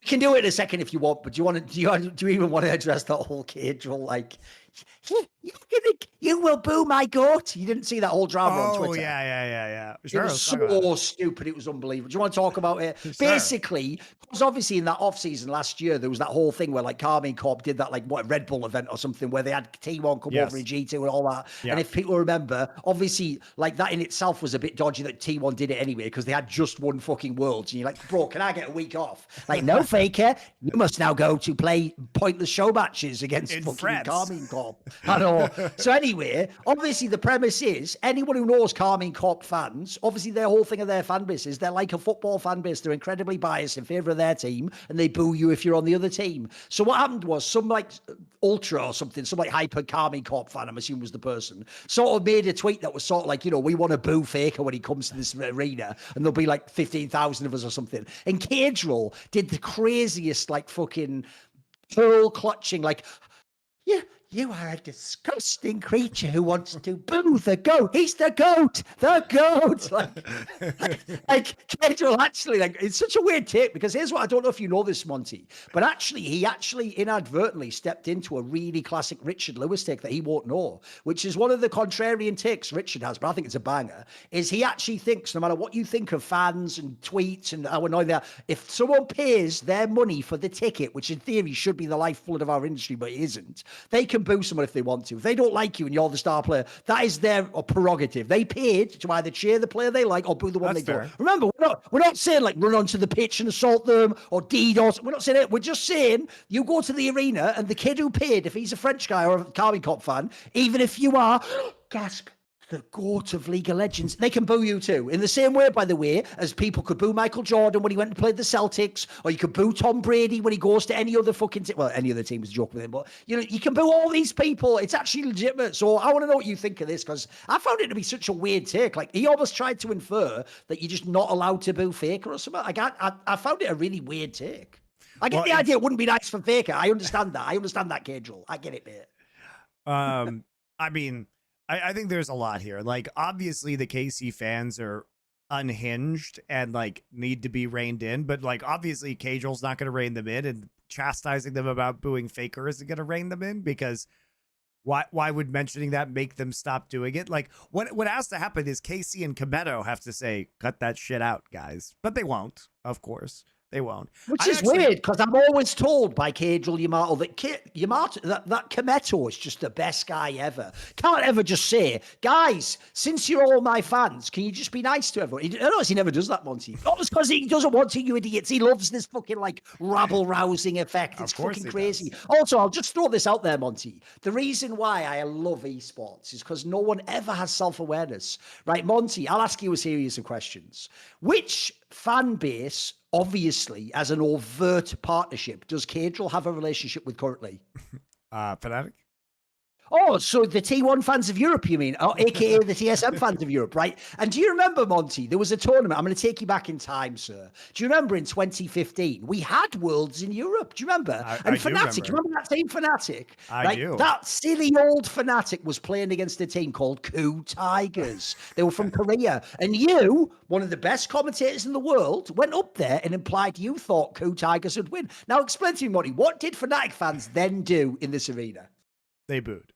can do it in a second if you want, but do you even want to address that whole Caedrel, like, you will boo my goat? You didn't see that whole drama on Twitter? Yeah. Sure, it was so stupid. It was unbelievable. Do you want to talk about it? Sure. Basically, because obviously in that off season last year, there was that whole thing where like KCorp did that, like what, Red Bull event or something, where they had T1 come over in G2 and all that. Yeah. And if people remember, obviously, like that in itself was a bit dodgy that T1 did it anyway, because they had just won fucking Worlds. And you're like, bro, can I get a week off? Like, no, Faker, you must now go to play pointless show matches against in fucking KCorp. I know. So anyway, obviously the premise is anyone who knows KCorp fans, obviously their whole thing of their fan base is they're like a football fan base. They're incredibly biased in favor of their team, and they boo you if you're on the other team. So what happened was some like ultra or something, some like hyper KCorp fan, I'm assuming was the person, sort of made a tweet that was sort of like, you know, we want to boo Faker when he comes to this arena, and there'll be like 15,000 of us or something. And Caedrel did the craziest like fucking pearl clutching, like, yeah, you are a disgusting creature who wants to boo the goat. He's the goat, the goat. Like Caedrel actually, like, it's such a weird take, because here's what, I don't know if you know this, Monty, but actually he inadvertently stepped into a really classic Richard Lewis take that he won't know, which is one of the contrarian takes Richard has, but I think it's a banger, is he actually thinks no matter what you think of fans and tweets and how annoying they are, if someone pays their money for the ticket, which in theory should be the lifeblood of our industry, but it isn't, they can boo someone if they want to. If they don't like you and you're the star player, that is their prerogative. They paid to either cheer the player they like or boo the one they don't. Remember, we're not saying like run onto the pitch and assault them or DDoS. We're not saying it. We're just saying you go to the arena and the kid who paid, if he's a French guy or a KCorp fan, even if you are, gasp, the GOAT of League of Legends, they can boo you too. In the same way, by the way, as people could boo Michael Jordan when he went and played the Celtics, or you could boo Tom Brady when he goes to any other fucking team. Well, any other team is a joke with him, but you know, you can boo all these people. It's actually legitimate. So I want to know what you think of this, because I found it to be such a weird take. Like, he almost tried to infer that you're just not allowed to boo Faker or something. Like, I found it a really weird take. I get the idea it wouldn't be nice for Faker. I understand that. I understand that, Caedrel. I get it, mate. I mean, I think there's a lot here. Like, obviously the KC fans are unhinged and like need to be reined in, but like obviously Caedrel's not going to rein them in, and chastising them about booing Faker isn't going to rein them in, because why would mentioning that make them stop doing it? Like, what has to happen is KC and Kometo have to say, cut that shit out, guys. But they won't, of course. They won't. Which is weird, because I'm always told by Caedrel Yamato that Kometo is just the best guy ever. Can't ever just say, guys, since you're all my fans, can you just be nice to everyone? I notice he never does that, Monty. Not because he doesn't want to, you idiots. He loves this fucking like rabble-rousing effect. It's fucking crazy. Also, I'll just throw this out there, Monty. The reason why I love esports is because no one ever has self-awareness. Right, Monty, I'll ask you a series of questions. Which fan base, obviously, as an overt partnership, does Caedrel have a relationship with currently? Fnatic. Oh, so the T1 fans of Europe, you mean? Oh, AKA the TSM fans of Europe, right? And do you remember, Monty, there was a tournament. I'm going to take you back in time, sir. Do you remember in 2015, we had Worlds in Europe? Do you remember? And Fnatic, do you remember that team, Fnatic? I do. That silly old Fnatic was playing against a team called KOO Tigers. They were from Korea. And you, one of the best commentators in the world, went up there and implied you thought KOO Tigers would win. Now, explain to me, Monty, what did Fnatic fans then do in this arena? They booed.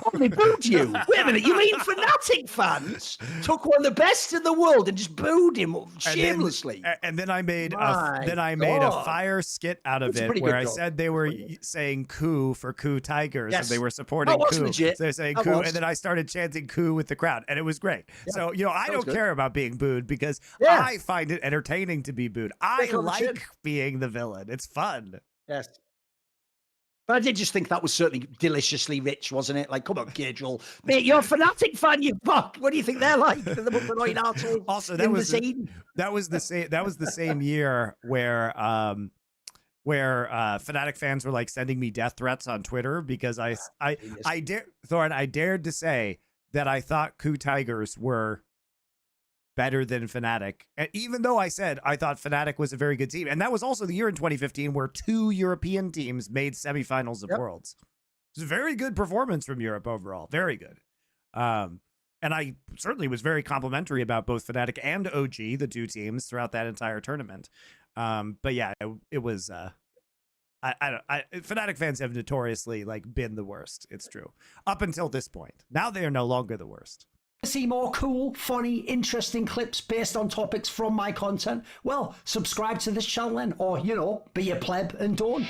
Oh, they booed you. Wait a minute. You mean Fnatic fans took one of the best in the world and just booed him shamelessly? And then I made a fire skit out of it where I said they were saying KOO for KOO Tigers, and they were supporting KOO. So they're saying KOO, and then I started chanting KOO with the crowd, and it was great. Yeah. So, you know, I don't care about being booed, because I find it entertaining to be booed. I like being the villain. It's fun. Yes. But I did just think that was certainly deliciously rich, wasn't it? Like, come on, Caedrel. Mate, you're a Fnatic fan, you fuck. What do you think they're like? They're the most annoying assholes. Also, that was the same year where Fnatic fans were like sending me death threats on Twitter, because I dared to say that I thought KOO Tigers were better than Fnatic, and even though I said I thought Fnatic was a very good team. And that was also the year in 2015 where 2 European teams made semifinals of Worlds. It was a very good performance from Europe overall. Very good. And I certainly was very complimentary about both Fnatic and OG, the two teams, throughout that entire tournament. But yeah, it was. Fnatic fans have notoriously like been the worst. It's true up until this point. Now they are no longer the worst. See more cool, funny, interesting clips based on topics from my content? Well, subscribe to this channel then, or, you know, be a pleb and don't.